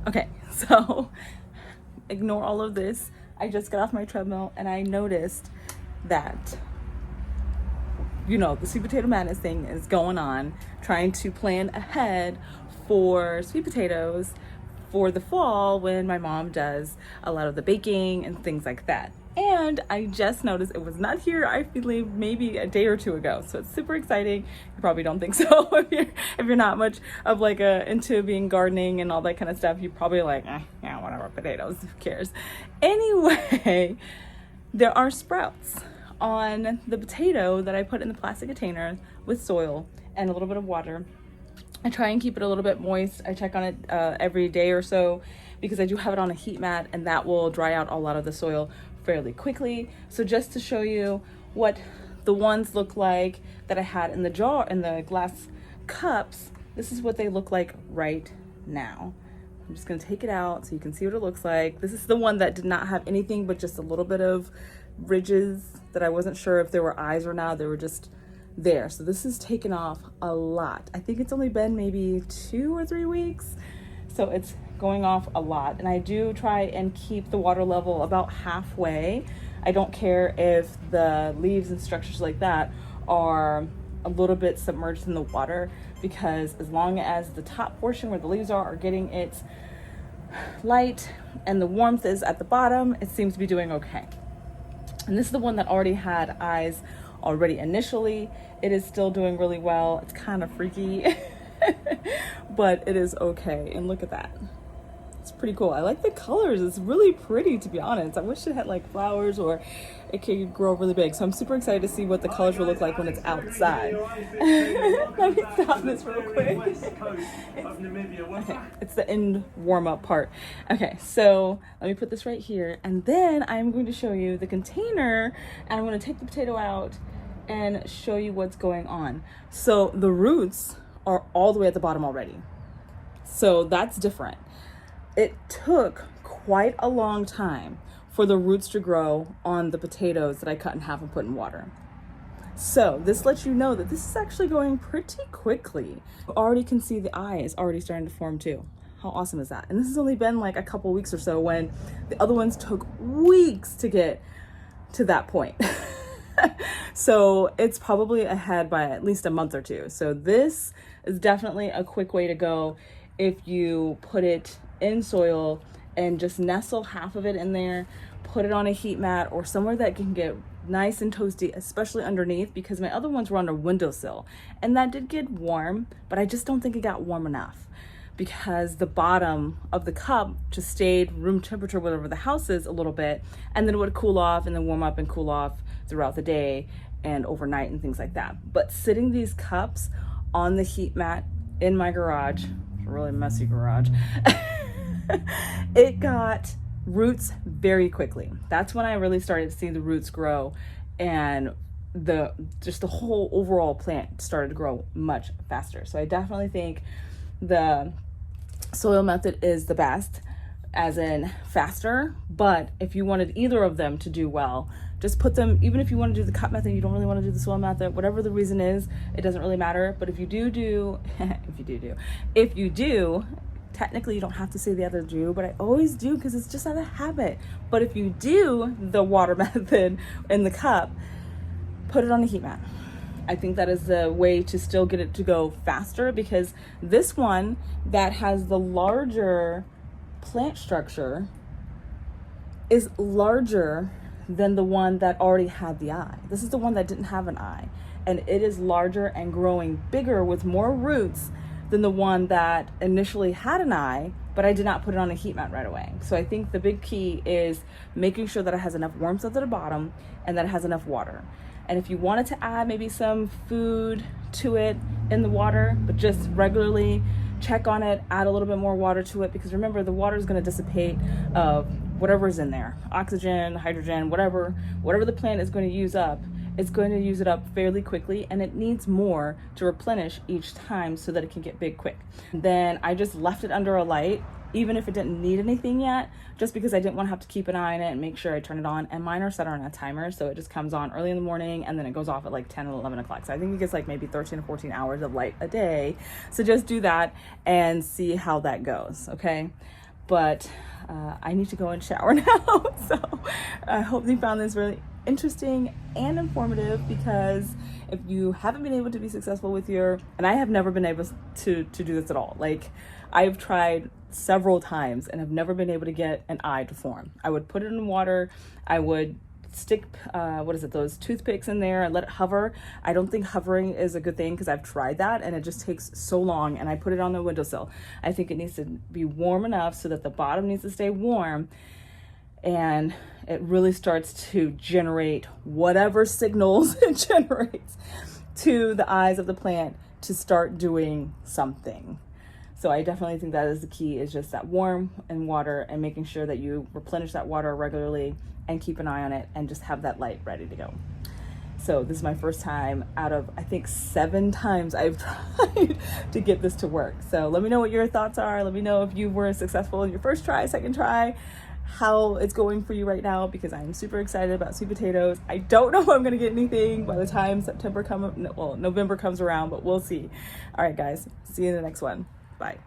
Okay, so ignore all of this. I just got off my treadmill and I noticed that, the sweet potato madness thing is going on, trying to plan ahead for sweet potatoes for the fall when my mom does a lot of the baking and things like that. And I just noticed it was not here, I believe, maybe a day or two ago. So it's super exciting. You probably don't think so if you're not much of like into being gardening and all that kind of stuff. You're probably like, yeah, whatever, potatoes, who cares? Anyway, there are sprouts on the potato that I put in the plastic container with soil and a little bit of water. I try and keep it a little bit moist. I check on it every day or so because I do have it on a heat mat, and that will dry out a lot of the soil fairly quickly. So just to show you what the ones look like that I had in the jar, in the glass cups, this is what they look like right now. I'm just gonna take it out so you can see what it looks like. This is the one that did not have anything but just a little bit of ridges that I wasn't sure if there were eyes or not. They were just there. So this is taken off a lot. I think it's only been maybe 2 or 3 weeks. So it's going off a lot. And I do try and keep the water level about halfway. I don't care if the leaves and structures like that are a little bit submerged in the water, because as long as the top portion where the leaves are getting its light and the warmth is at the bottom, it seems to be doing okay. And this is the one that already had eyes already initially. It is still doing really well. It's kind of freaky, but it is okay. And look at that. It's pretty cool. I like the colors. It's really pretty, to be honest. I wish it had like flowers or it could grow really big. So I'm super excited to see what the colors will look like when it's outside. Let me stop this real quick. Okay, it's the end warm-up part. Okay, so let me put this right here, and then I'm going to show you the container, and I'm going to take the potato out and show you what's going on. So the roots are all the way at the bottom already. So that's different. It took quite a long time for the roots to grow on the potatoes that I cut in half and put in water. So this lets you know that this is actually going pretty quickly. You already can see the eye is already starting to form too. How awesome is that? And this has only been like a couple weeks or so, when the other ones took weeks to get to that point. So it's probably ahead by at least a month or two. So this is definitely a quick way to go if you put it in soil and just nestle half of it in there, put it on a heat mat or somewhere that can get nice and toasty, especially underneath, because my other ones were on a windowsill and that did get warm, but I just don't think it got warm enough, because the bottom of the cup just stayed room temperature, whatever the house is, a little bit, and then it would cool off and then warm up and cool off throughout the day and overnight and things like that. But sitting these cups on the heat mat in my garage, a really messy garage, it got roots very quickly. That's when I really started to see the roots grow, and the whole overall plant started to grow much faster. So I definitely think the soil method is the best, as in faster. But if you wanted either of them to do well, just put them, even if you want to do the cut method, you don't really want to do the soil method, whatever the reason is, it doesn't really matter. But if you do technically you don't have to say the other do, but I always do because it's just out of habit. But if you do the water method in the cup, put it on a heat mat. I think that is the way to still get it to go faster, because this one that has the larger plant structure is larger than the one that already had the eye. This is the one that didn't have an eye, and it is larger and growing bigger with more roots than the one that initially had an eye, but I did not put it on a heat mat right away. So I think the big key is making sure that it has enough warmth at the bottom and that it has enough water. And if you wanted to add maybe some food to it in the water, but just regularly check on it, add a little bit more water to it, because remember, the water is going to dissipate whatever's in there, oxygen, hydrogen, whatever the plant is going to use up. It's going to use it up fairly quickly, and it needs more to replenish each time so that it can get big quick. Then I just left it under a light, even if it didn't need anything yet, just because I didn't want to have to keep an eye on it and make sure I turn it on. And mine are set on a timer, so it just comes on early in the morning and then it goes off at like 10 or 11 o'clock. So I think it gets like maybe 13 or 14 hours of light a day. So just do that and see how that goes, okay? but I need to go and shower now. So I hope you found this really interesting and informative, because if you haven't been able to be successful with your, and I have never been able to do this at all. Like, I've tried several times and have never been able to get an eye to form. I would put it in water, I would stick those toothpicks in there and let it hover. I don't think hovering is a good thing, because I've tried that and it just takes so long, and I put it on the windowsill. I think it needs to be warm enough so that the bottom needs to stay warm, and it really starts to generate whatever signals it generates to the eyes of the plant to start doing something. So I definitely think that is the key, is just that warm and water, and making sure that you replenish that water regularly and keep an eye on it and just have that light ready to go. So this is my first time out of, I think, 7 times I've tried to get this to work. So let me know what your thoughts are. Let me know if you were successful in your first try, second try, how it's going for you right now, because I'm super excited about sweet potatoes. I don't know if I'm gonna get anything by the time November comes around, but we'll see. All right, guys, see you in the next one. Bye.